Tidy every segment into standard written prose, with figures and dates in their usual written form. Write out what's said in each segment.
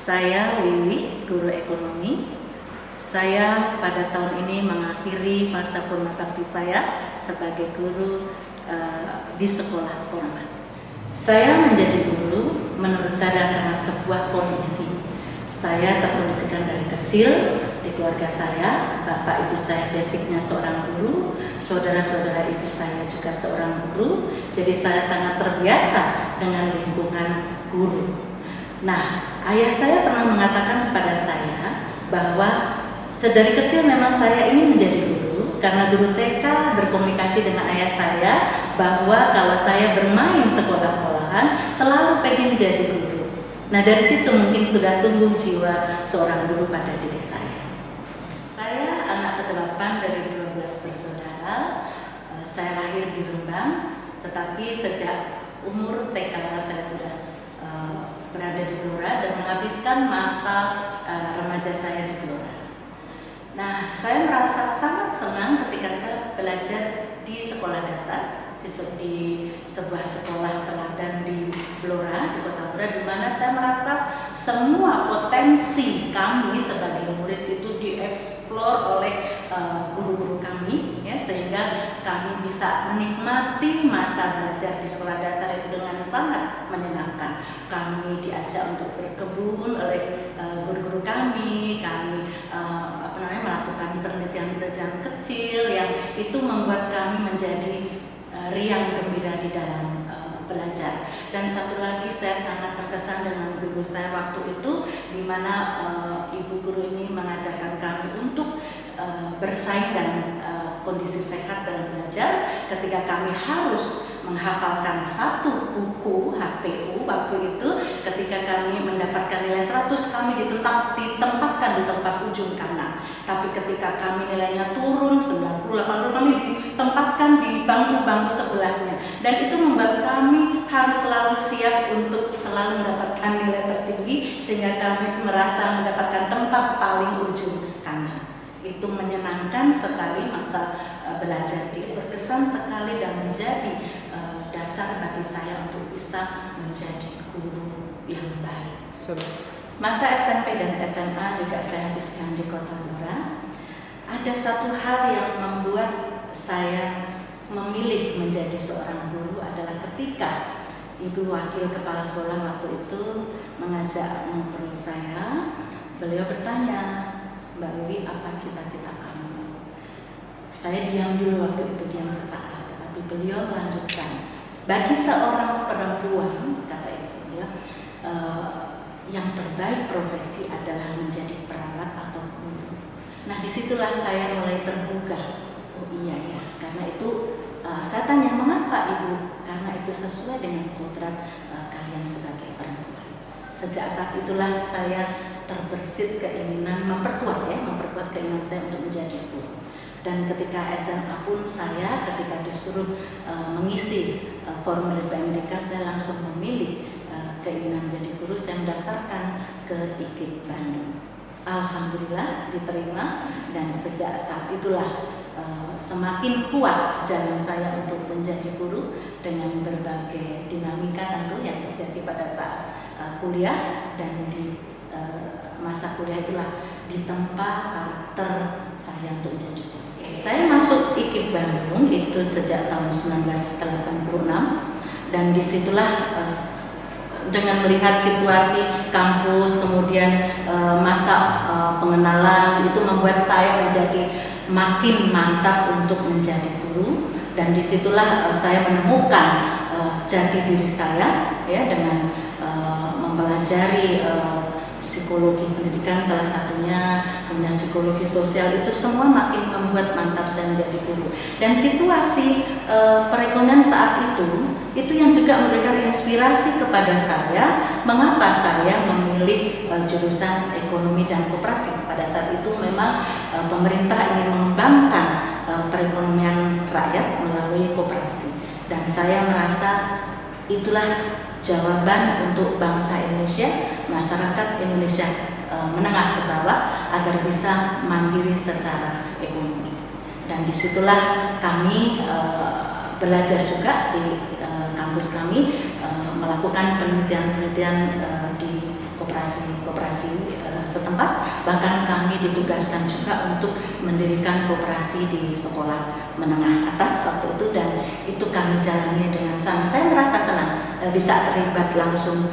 Saya Wiwi, guru ekonomi. Saya pada tahun ini mengakhiri masa purna bakti saya sebagai guru di sekolah formal. Saya menjadi guru menurut saya karena sebuah kondisi. Saya terkondisikan dari kecil di keluarga saya, bapak ibu saya basicnya seorang guru, saudara-saudara ibu saya juga seorang guru. Jadi saya sangat terbiasa dengan lingkungan guru. Nah, ayah saya pernah mengatakan kepada saya bahwa sedari kecil memang saya ingin menjadi guru karena guru TK berkomunikasi dengan ayah saya bahwa kalau saya bermain sekolah-sekolahan selalu pengen jadi guru. Nah, dari situ mungkin sudah tumbuh jiwa seorang guru pada diri saya. Saya anak ke-8 dari 12 bersaudara. Saya lahir di Rembang, tetapi sejak umur TK saya sudah berada di Blora dan menghabiskan masa remaja saya di Blora. Nah, saya merasa sangat senang ketika saya belajar di sekolah dasar, di sebuah sekolah teladan di Blora, di Kota Blora, di mana saya merasa semua potensi kami sebagai murid itu dieksplor oleh guru-guru kami, ya, sehingga kami bisa menikmati masa belajar di sekolah dasar itu dengan sangat menyenangkan. Kami diajak untuk berkebun oleh guru-guru kami melakukan penelitian-penelitian kecil yang itu membuat kami menjadi riang gembira di dalam belajar. Dan satu lagi saya sangat terkesan dengan guru saya waktu itu, di mana ibu guru ini mengajarkan kami untuk bersaing dan kondisi sehat dalam belajar ketika kami harus menghafalkan satu buku HPU waktu itu. Ketika kami mendapatkan nilai 100 kami ditempatkan di tempat ujung kanan, tapi ketika kami nilainya turun 90, 80 kami ditempatkan di bangku-bangku sebelahnya, dan itu membuat kami harus selalu siap untuk selalu mendapatkan nilai tertinggi sehingga kami merasa mendapatkan tempat paling ujung kanan. Itu menyenangkan sekali masa belajar, berkesan sekali dan menjadi dasar bagi saya untuk bisa menjadi guru yang baik. Masa SMP dan SMA juga saya habiskan di Kota Blora. Ada satu hal yang membuat saya memilih menjadi seorang guru adalah ketika Ibu Wakil Kepala Sekolah waktu itu mengajak ngobrol saya. Beliau bertanya, "Mbak Wiwi, apa cita-cita kamu?" Saya diam dulu waktu itu, diam sesaat, tetapi beliau melanjutkan, "Bagi seorang perempuan," kata ibu, ya, "yang terbaik profesi adalah menjadi perawat atau guru." Nah, disitulah saya mulai terbuka. Oh iya ya, karena itu saya tanya, "Mengapa Ibu?" Karena itu sesuai dengan kodrat kalian sebagai perempuan. Sejak saat itulah saya terbersit keinginan memperkuat keinginan saya untuk menjadi guru. Dan ketika SMA pun saya ketika disuruh mengisi formulir PMDK, saya langsung memilih keinginan menjadi guru. Saya mendaftarkan ke IKIP Bandung. Alhamdulillah diterima, dan sejak saat itulah semakin kuat jalan saya untuk menjadi guru dengan berbagai dinamika tentu yang terjadi pada saat kuliah, dan di masa kuliah itulah ditempa karakter saya untuk menjadi guru. Saya masuk IKIP Bandung itu sejak tahun 1986, dan disitulah dengan melihat situasi kampus, kemudian masa pengenalan, itu membuat saya menjadi makin mantap untuk menjadi guru. Dan disitulah saya menemukan jati diri saya, ya, dengan mempelajari psikologi pendidikan salah satunya, kemudian psikologi sosial, itu semua makin membuat mantap saya menjadi guru. Dan situasi perekonomian saat itu yang juga memberikan inspirasi kepada saya mengapa saya memilih jurusan ekonomi dan koperasi. Pada saat itu memang pemerintah ingin mengembangkan perekonomian rakyat melalui koperasi, dan saya merasa itulah jawaban untuk bangsa Indonesia, masyarakat Indonesia menengah ke bawah agar bisa mandiri secara ekonomi. Dan disitulah kami belajar juga di kampus kami melakukan penelitian-penelitian di koperasi koperasi setempat. Bahkan kami ditugaskan juga untuk mendirikan koperasi di sekolah menengah atas waktu itu, dan itu kami jalani dengan sangat. Saya merasa senang bisa terlibat langsung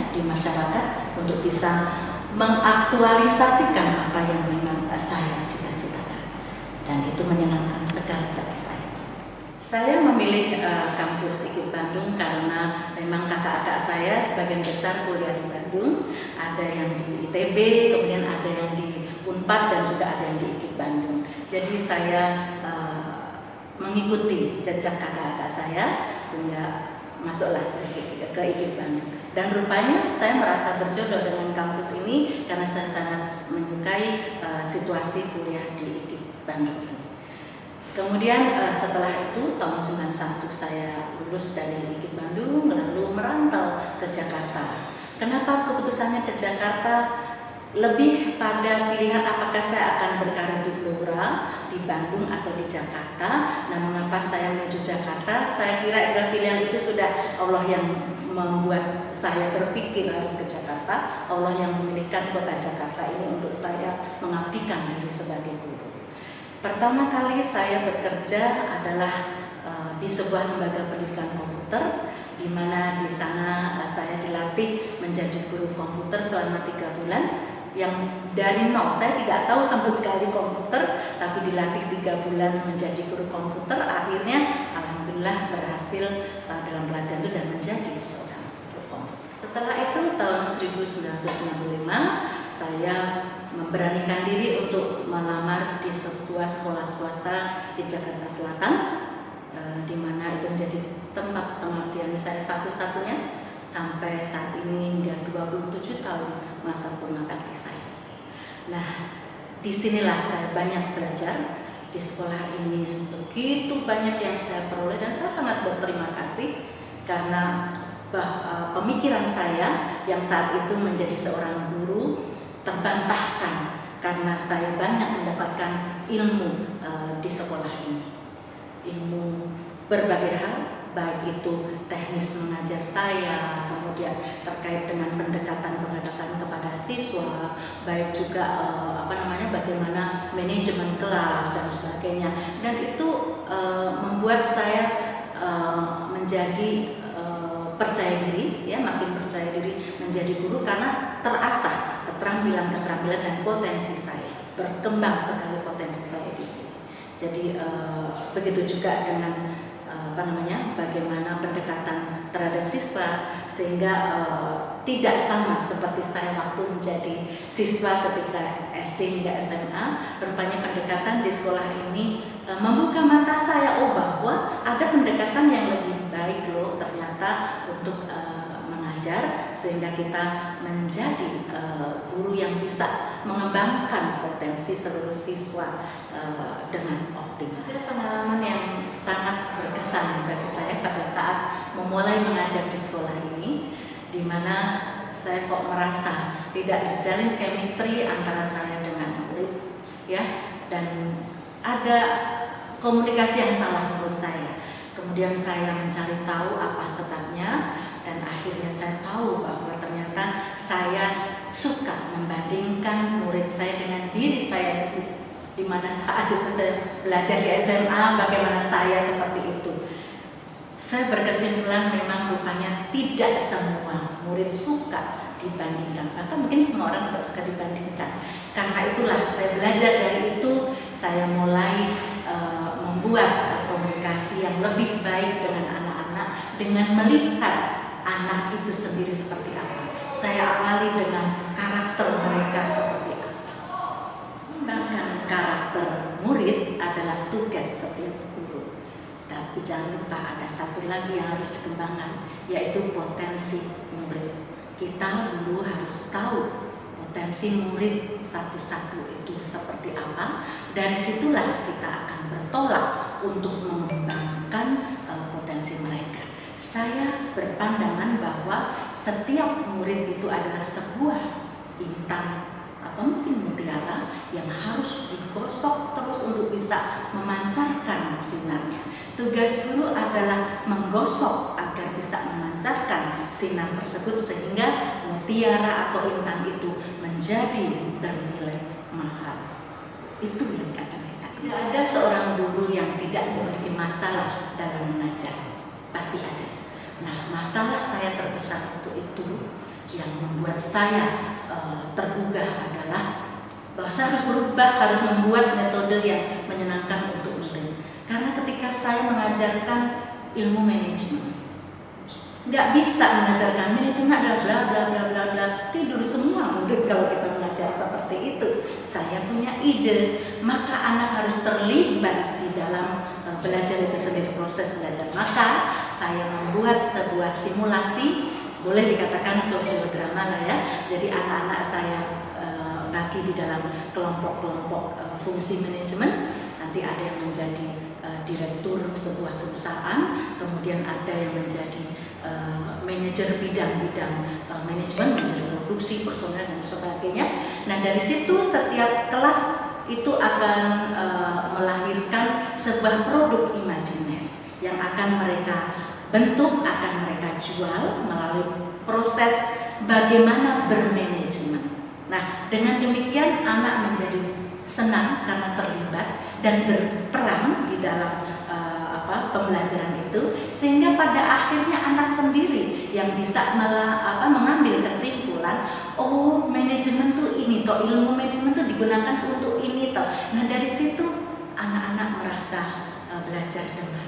di masyarakat untuk bisa mengaktualisasikan apa yang memang saya cita-citakan, dan itu menyenangkan sekali bagi saya. Saya memilih kampus IKIP Bandung karena memang kakak-kakak saya sebagian besar kuliah di Bandung, ada yang di ITB, kemudian ada yang di Unpad, dan juga ada yang di IKIP Bandung. Jadi saya mengikuti jejak kakak-kakak saya sehingga masuklah saya ke IKIP Bandung. Dan rupanya saya merasa berjodoh dengan kampus ini karena saya sangat menyukai situasi kuliah di IKIP Bandung ini. Kemudian setelah itu tahun 91 saya lulus dari IKIP Bandung lalu merantau ke Jakarta. Kenapa keputusannya ke Jakarta? Lebih pada pilihan apakah saya akan berkarir di Blora, di Bandung atau di Jakarta. Nah, mengapa saya menuju Jakarta? Saya kira pilihan itu sudah Allah yang membuat saya berpikir harus ke Jakarta. Allah yang memilihkan kota Jakarta ini untuk saya mengabdikan diri sebagai guru. Pertama kali saya bekerja adalah di sebuah lembaga pendidikan komputer, di mana di sana saya dilatih menjadi guru komputer selama 3 bulan. Yang dari nol, saya tidak tahu sama sekali komputer, tapi dilatih 3 bulan menjadi guru komputer. Akhirnya alhamdulillah berhasil dalam pelatihan itu dan menjadi seorang guru komputer. Setelah itu tahun 1995 saya memberanikan diri untuk melamar di sebuah sekolah swasta di Jakarta Selatan, di mana itu menjadi tempat pengabdian saya satu-satunya sampai saat ini hingga 27 tahun masa purna bakti saya. Nah, disinilah saya banyak belajar. Di sekolah ini begitu banyak yang saya peroleh, dan saya sangat berterima kasih karena pemikiran saya yang saat itu menjadi seorang guru terbantahkan karena saya banyak mendapatkan ilmu di sekolah ini. Ilmu berbagai hal, baik itu teknis mengajar saya, kemudian terkait dengan pendekatan kepada siswa, baik juga bagaimana manajemen kelas dan sebagainya. Dan itu membuat saya menjadi percaya diri, ya, makin percaya diri menjadi guru karena terasah keterampilan dan potensi saya, berkembang sekali potensi saya di sini. Jadi begitu juga dengan bagaimana pendekatan terhadap siswa, sehingga tidak sama seperti saya waktu menjadi siswa ketika SD hingga SMA. Rupanya pendekatan di sekolah ini membuka mata saya, bahwa ada pendekatan yang lebih baik loh ternyata untuk mengajar, sehingga kita menjadi guru yang bisa mengembangkan potensi seluruh siswa dengan optimal. Ada pengalaman yang sangat berkesan bagi saya pada saat memulai mengajar di sekolah ini, di mana saya kok merasa tidak terjalin chemistry antara saya dengan murid, ya, dan ada komunikasi yang salah menurut saya. Kemudian saya mencari tahu apa sebabnya, dan akhirnya saya tahu bahwa ternyata saya suka membandingkan murid saya dengan diri saya, di mana saat itu saya belajar di SMA bagaimana saya seperti itu. Saya berkesimpulan memang rupanya tidak semua murid suka dibandingkan, bahkan mungkin semua orang tidak suka dibandingkan. Karena itulah saya belajar dari itu, saya mulai membuat komunikasi yang lebih baik dengan anak-anak, dengan melihat anak itu sendiri seperti apa. Saya awali dengan karakter mereka seperti apa. Mengembangkan karakter murid adalah tugas setiap guru. Tapi jangan lupa ada satu lagi yang harus dikembangkan, yaitu potensi murid. Kita dulu harus tahu potensi murid satu-satu itu seperti apa. Dari situlah kita akan bertolak untuk mengembangkan potensi mereka. Saya berpandangan bahwa setiap murid itu adalah sebuah intan atau mungkin mutiara yang harus digosok terus untuk bisa memancarkan sinarnya. Tugas guru adalah menggosok agar bisa memancarkan sinar tersebut sehingga mutiara atau intan itu menjadi bernilai mahal. Itu yang akan kita. Tidak ada seorang guru yang tidak memiliki masalah dalam mengajar, pasti ada. Nah, masalah saya terbesar itu yang membuat saya tergugah adalah bahwa saya harus berubah, harus membuat metode yang menyenangkan untuk murid. Karena ketika saya mengajarkan ilmu manajemen, nggak bisa mengajarkan manajemen adalah bla bla bla bla bla, tidur semua murid kalau kita mengajar seperti itu. Saya punya ide, maka anak harus terlibat di dalam belajar itu sendiri, proses belajar. Maka saya membuat sebuah simulasi, boleh dikatakan sosiodrama lah ya. Jadi anak-anak saya bagi di dalam kelompok-kelompok fungsi manajemen. Nanti ada yang menjadi direktur sebuah perusahaan, kemudian ada yang menjadi manajer bidang-bidang manajemen, manajer produksi, personel dan sebagainya. Nah, dari situ setiap kelas itu akan melahirkan sebuah produk imajiner yang akan mereka bentuk, akan mereka jual melalui proses bagaimana bermanajemen. Nah, dengan demikian anak menjadi senang karena terlibat dan berperan di dalam pembelajaran itu, sehingga pada akhirnya anak sendiri yang bisa mengambil kesimpulan, oh manajemen tuh ini toh, ilmu manajemen tuh digunakan untuk ini toh. Nah, dari situ anak-anak merasa belajar dengan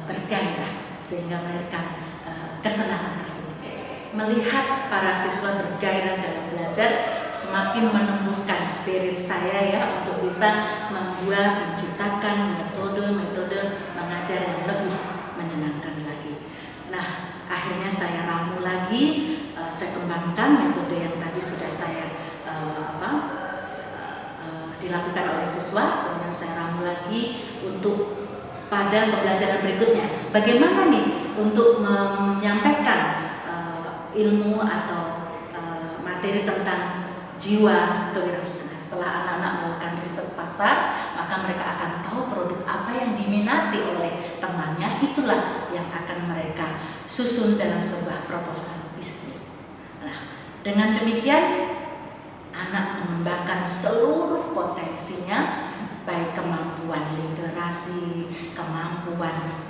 bergairah sehingga melahirkan kesenangan tersebut. Melihat para siswa bergairah dalam belajar semakin menumbuhkan spirit saya ya untuk bisa membuat, menciptakan metode-metode mengajar yang lebih menyenangkan lagi. Nah, akhirnya saya ramu lagi, saya kembangkan metode yang tadi sudah saya dilakukan oleh siswa, kemudian saya ramu lagi untuk pada pembelajaran berikutnya. Bagaimana nih untuk menyampaikan ilmu atau materi tentang jiwa kewirausahaan. Setelah anak-anak melakukan riset pasar, maka mereka akan tahu produk apa yang diminati oleh temannya, itulah yang akan mereka susun dalam sebuah proposal bisnis. Nah, dengan demikian anak mengembangkan seluruh potensinya, baik kemampuan literasi, kemampuan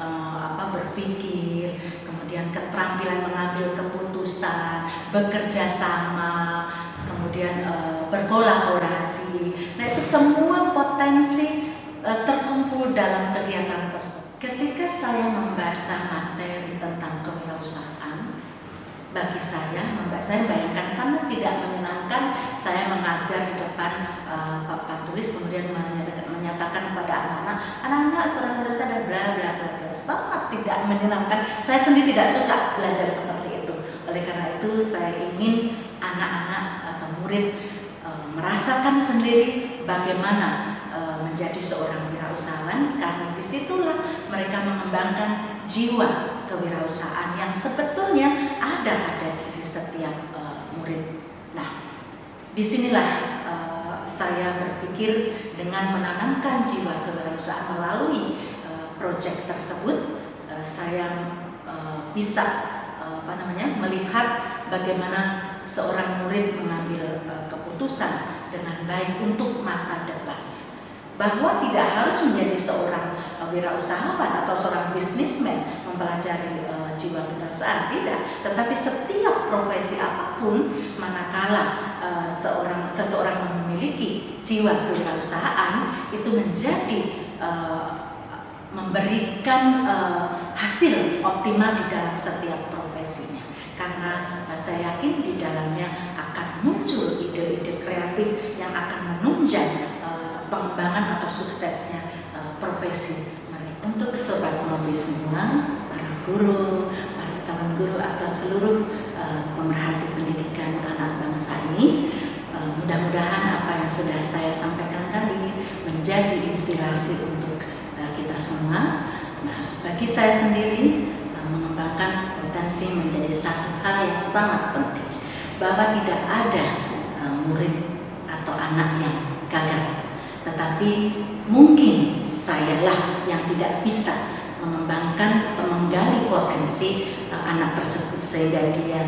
berpikir, kemudian keterampilan mengambil keputusan, bekerja sama, kemudian berkolaborasi. Nah, itu semua potensi terkumpul dalam kegiatan tersebut. Ketika saya membaca materi tentang kewirausahaan, bagi saya bayangkan sangat tidak menyenangkan saya mengajar di depan papan tulis, kemudian menyatakan kepada anak-anak seorang wira usaha dan bla bla bla bla, sangat tidak menyenangkan. Saya sendiri tidak suka belajar seperti itu. Oleh karena itu saya ingin anak-anak atau murid merasakan sendiri bagaimana menjadi seorang wirausahawan, karena disitulah mereka mengembangkan jiwa kewirausahaan yang sebetulnya ada pada diri setiap murid. Nah, disinilah saya berpikir dengan menanamkan jiwa kewirausahaan melalui proyek tersebut, saya bisa melihat bagaimana seorang murid mengambil keputusan dengan baik untuk masa depannya. Bahwa tidak harus menjadi seorang wirausahawan atau seorang bisnismen mempelajari jiwa kewirausahaan, tidak. Tetapi setiap profesi apapun, manakala seseorang memiliki jiwa kewirausahaan, itu menjadi memberikan hasil optimal di dalam setiap profesinya. Karena saya yakin di dalamnya akan muncul ide-ide kreatif yang akan menunjang pengembangan atau suksesnya profesi mereka. Untuk sobat ngopi semua, para guru, para calon guru atau seluruh pemerhati pendidikan anak bangsa ini, mudah-mudahan apa yang sudah saya sampaikan tadi menjadi inspirasi untuk kita semua. Nah, bagi saya sendiri mengembangkan potensi menjadi satu hal yang sangat penting, bahwa tidak ada murid atau anak yang gagal, tetapi mungkin sayalah yang tidak bisa mengembangkan atau menggali potensi anak tersebut sehingga dia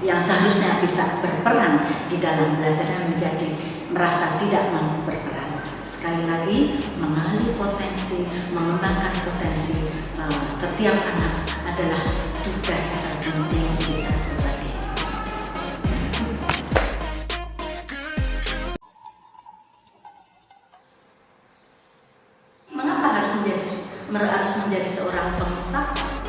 yang seharusnya bisa berperan di dalam belajar dan menjadi merasa tidak mampu berperan. Sekali lagi, mengali potensi, mengembangkan potensi setiap anak adalah tugas terpenting kita sebagai. Mengapa harus menjadi seorang pengusaha?